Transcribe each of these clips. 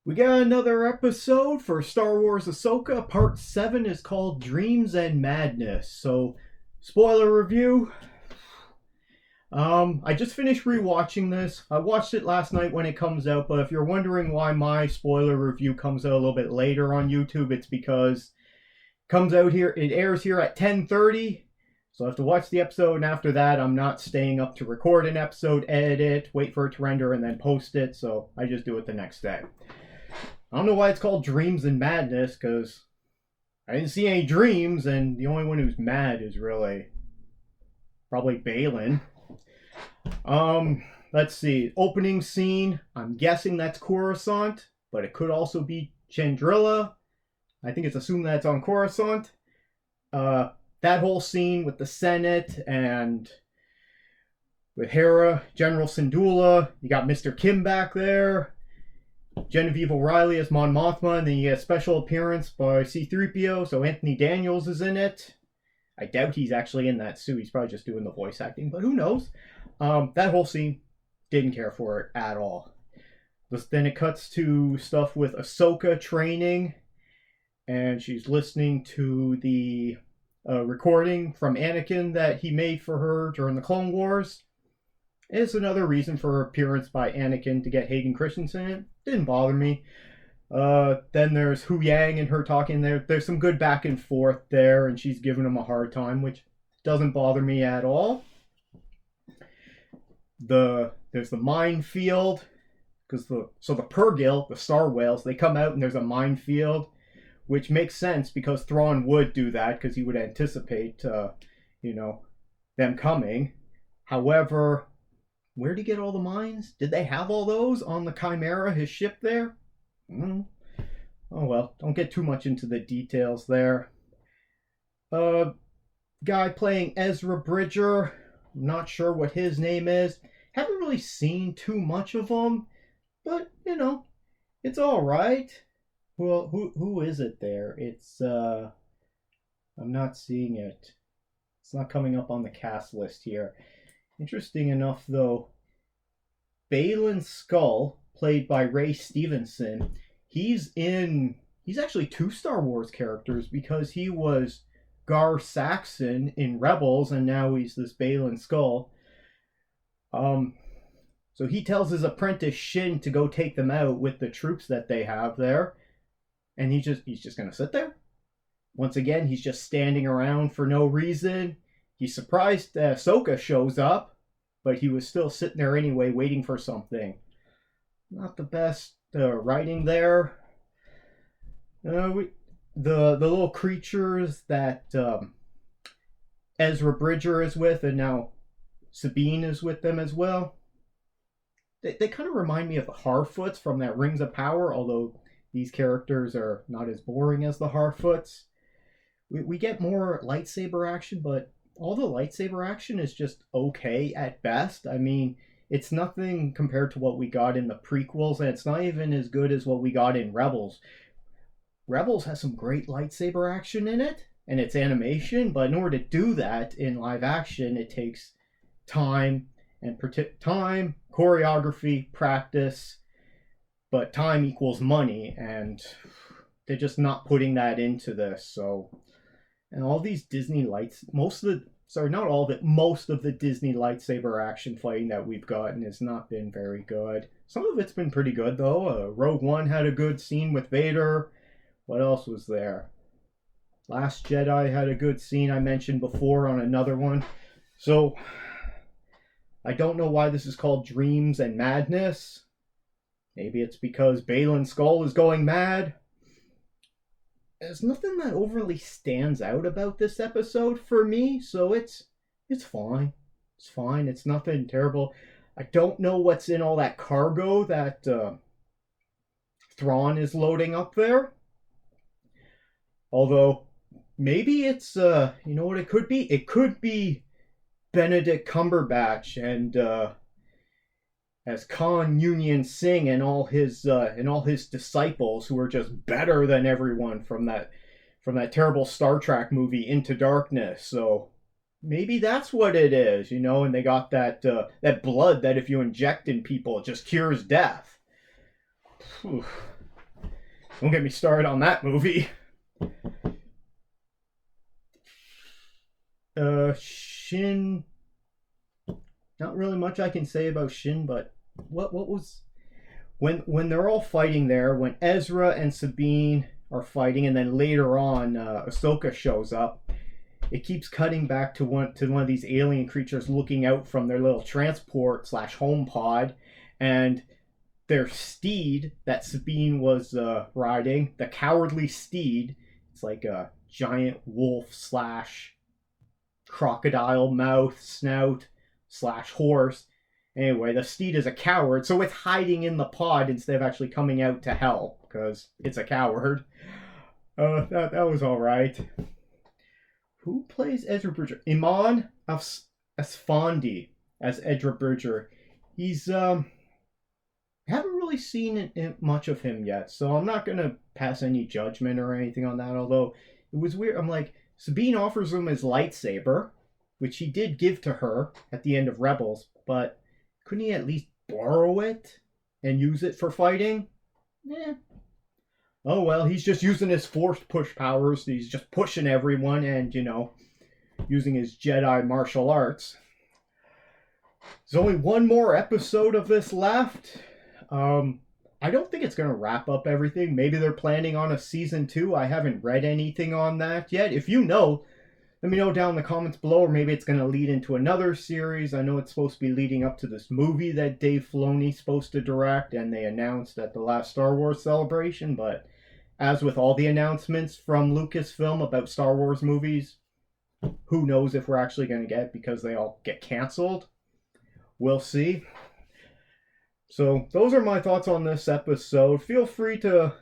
We got another episode for Star Wars Ahsoka. Part 7 is called Dreams and Madness. So, spoiler review. I just finished rewatching this. I watched it last night when it comes out, but if you're wondering why my spoiler review comes out a little bit later on YouTube, it's because it airs here at 10:30. So I have to watch the episode, and after that, I'm not staying up to record an episode, edit it, wait for it to render, and then post it. So I just do it the next day. I don't know why it's called Dreams and Madness, because I didn't see any dreams, and the only one who's mad is really probably Balin. Let's see. Opening scene. I'm guessing that's Coruscant, but it could also be Chandrilla. I think it's assumed that's on Coruscant. That whole scene with the Senate and with Hera, General Syndulla. You got Mr. Kim back there. Genevieve O'Reilly as Mon Mothma, and then you get a special appearance by C-3PO, so Anthony Daniels is in it. I doubt he's actually in that suit. He's probably just doing the voice acting, but who knows? That whole scene, didn't care for it at all. Then it cuts to stuff with Ahsoka training, and she's listening to the recording from Anakin that he made for her during the Clone Wars. It's another reason for her appearance by Anakin to get Hayden Christensen in. Didn't bother me. Then there's Hu Yang and her talking there. There's some good back and forth there, and she's giving him a hard time, which doesn't bother me at all. There's the minefield, because the Purrgil, the Star Whales, they come out and there's a minefield, which makes sense because Thrawn would do that because he would anticipate, them coming. However, where'd he get all the mines? Did they have all those on the Chimera, his ship there? Oh well, don't get too much into the details there. Guy playing Ezra Bridger, I'm not sure what his name is. Haven't really seen too much of him, but it's all right. Well, who is it there? It's I'm not seeing it. It's not coming up on the cast list here. Interesting enough, though, Baylan Skull, played by Ray Stevenson, he's actually two Star Wars characters because he was Gar Saxon in Rebels, and now he's this Baylan Skull. So he tells his apprentice Shin to go take them out with the troops that they have there, and he's just gonna sit there. Once again, he's just standing around for no reason. He's surprised Ahsoka shows up, but he was still sitting there anyway, waiting for something. Not the best writing there. The little creatures that Ezra Bridger is with, and now Sabine is with them as well. They kind of remind me of the Harfoots from that Rings of Power, although these characters are not as boring as the Harfoots. We get more lightsaber action, but all the lightsaber action is just okay at best. I mean, it's nothing compared to what we got in the prequels, and it's not even as good as what we got in Rebels. Rebels has some great lightsaber action in it, and it's animation, but in order to do that in live action, it takes time, choreography, practice, but time equals money, and they're just not putting that into this, so... And all these Disney lights, most of the Disney lightsaber action fighting that we've gotten has not been very good. Some of it's been pretty good, though. Rogue One had a good scene with Vader. What else was there? Last Jedi had a good scene I mentioned before on another one. So, I don't know why this is called Dreams and Madness. Maybe it's because Baylan Skull is going mad. There's nothing that overly stands out about this episode for me, so it's fine. It's fine. It's nothing terrible. I don't know what's in all that cargo that Thrawn is loading up there. Although, maybe it's, you know what it could be? It could be Benedict Cumberbatch and as Khan Union Singh and all his disciples who are just better than everyone from that terrible Star Trek movie Into Darkness. So maybe that's what it is, and they got that blood that if you inject in people, it just cures death. Whew. Don't get me started on that movie. Shin. Not really much I can say about Shin, but what was when they're all fighting there, when Ezra and Sabine are fighting, and then later on Ahsoka shows up. It keeps cutting back to one of these alien creatures looking out from their little transport / home pod, and their steed that Sabine was riding, the cowardly steed. It's like a giant wolf / crocodile mouth snout / horse. Anyway, the steed is a coward, so it's hiding in the pod instead of actually coming out to help because it's a coward. That was all right. Who plays Ezra Bridger? Iman Asfandi as Ezra Bridger. He's I haven't really seen much of him yet, so I'm not gonna pass any judgment or anything on that. Although it was weird. I'm like, Sabine offers him his lightsaber, which he did give to her at the end of Rebels, but couldn't he at least borrow it and use it for fighting? Oh well, he's just using his force push powers. He's just pushing everyone and, using his Jedi martial arts. There's only one more episode of this left. I don't think it's going to wrap up everything. Maybe they're planning on a season 2. I haven't read anything on that yet. If you know, let me know down in the comments below, or maybe it's going to lead into another series. I know it's supposed to be leading up to this movie that Dave Filoni's supposed to direct, and they announced at the last Star Wars Celebration, but as with all the announcements from Lucasfilm about Star Wars movies, who knows if we're actually going to get it because they all get canceled. We'll see. So those are my thoughts on this episode. Feel free to,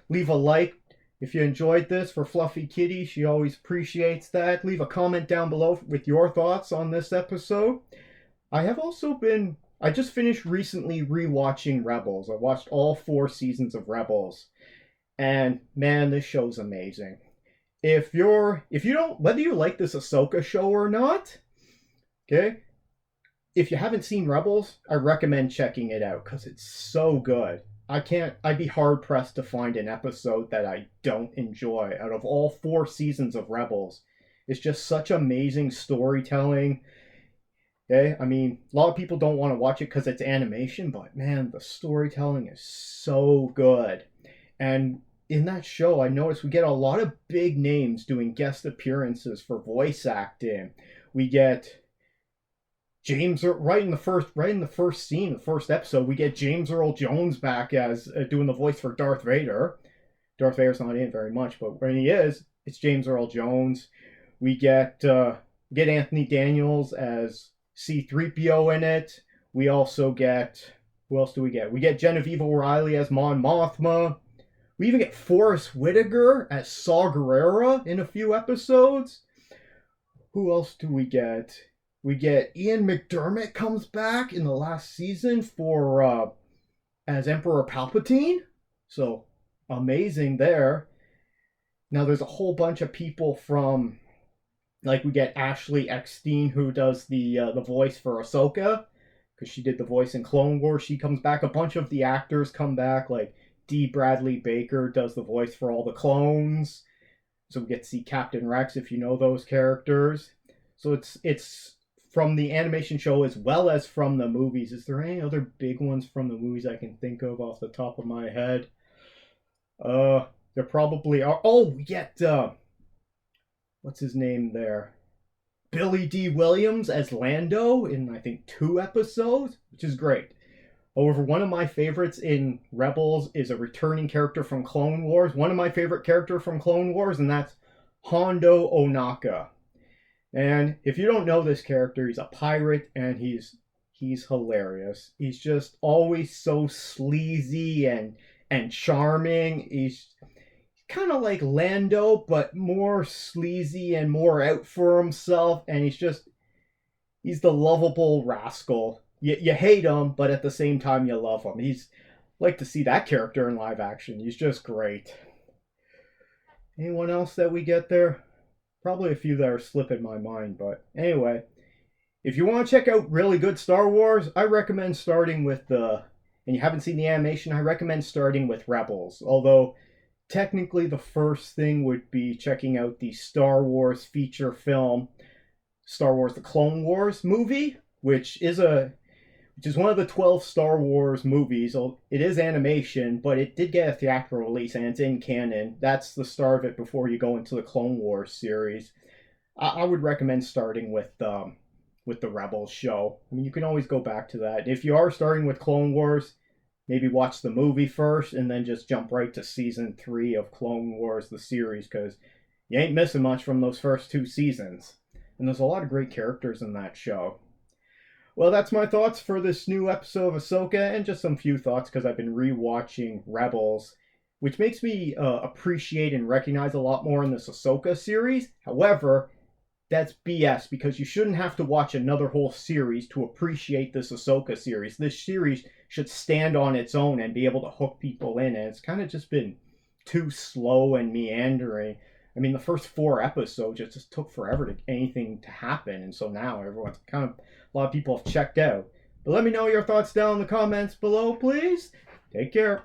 leave a like if you enjoyed this. For Fluffy Kitty, she always appreciates that. Leave a comment down below with your thoughts on this episode. I just finished recently rewatching Rebels. I watched all 4 seasons of Rebels. And man, this show's amazing. Whether you like this Ahsoka show or not, okay? If you haven't seen Rebels, I recommend checking it out because it's so good. I'd be hard pressed to find an episode that I don't enjoy out of all 4 seasons of Rebels. It's just such amazing storytelling. Okay, I mean, a lot of people don't want to watch it because it's animation, but man, the storytelling is so good. And in that show, I noticed we get a lot of big names doing guest appearances for voice acting. We get James right in the first scene, the first episode, we get James Earl Jones back as doing the voice for Darth Vader. Darth Vader's not in it very much, but when he is, it's James Earl Jones. We get Anthony Daniels as C-3PO in it. We also get, who else do we get? We get Genevieve O'Reilly as Mon Mothma. We even get Forrest Whitaker as Saw Gerrera in a few episodes. Who else do we get? We get Ian McDiarmid comes back in the last season for as Emperor Palpatine. So amazing there. Now there's a whole bunch of people from, like, we get Ashley Eckstein, who does the voice for Ahsoka, because she did the voice in Clone Wars. She comes back. A bunch of the actors come back, like D. Bradley Baker does the voice for all the clones. So we get to see Captain Rex, if you know those characters. So it's from the animation show as well as from the movies. Is there any other big ones from the movies I can think of off the top of my head? There probably are. Oh, we get what's his name there? Billy D. Williams as Lando in, I think, 2 episodes, which is great. However, one of my favorites in Rebels is a returning character from Clone Wars. One of my favorite characters from Clone Wars, and that's Hondo Ohnaka. And if you don't know this character, he's a pirate, and he's hilarious. He's just always so sleazy and charming. He's kind of like Lando, but more sleazy and more out for himself. And he's the lovable rascal. You hate him, but at the same time you love him. He's like to see that character in live action. He's just great. Anyone else that we get there? Probably a few that are slipping my mind, but anyway. If you want to check out really good Star Wars, I recommend starting with and you haven't seen the animation, I recommend starting with Rebels. Although technically the first thing would be checking out the Star Wars feature film, Star Wars The Clone Wars movie, which is one of the 12 Star Wars movies. It is animation, but it did get a theatrical release and it's in canon. That's the start of it before you go into the Clone Wars series. I would recommend starting with the Rebels show. I mean, you can always go back to that. If you are starting with Clone Wars, maybe watch the movie first and then just jump right to season 3 of Clone Wars, the series, because you ain't missing much from those first 2 seasons. And there's a lot of great characters in that show. Well, that's my thoughts for this new episode of Ahsoka, and just some few thoughts because I've been rewatching Rebels, which makes me appreciate and recognize a lot more in this Ahsoka series. However, that's BS because you shouldn't have to watch another whole series to appreciate this Ahsoka series. This series should stand on its own and be able to hook people in, and it's kind of just been too slow and meandering. I mean, the first 4 episodes just took forever to anything to happen, and so now everyone's a lot of people have checked out. But let me know your thoughts down in the comments below, please. Take care.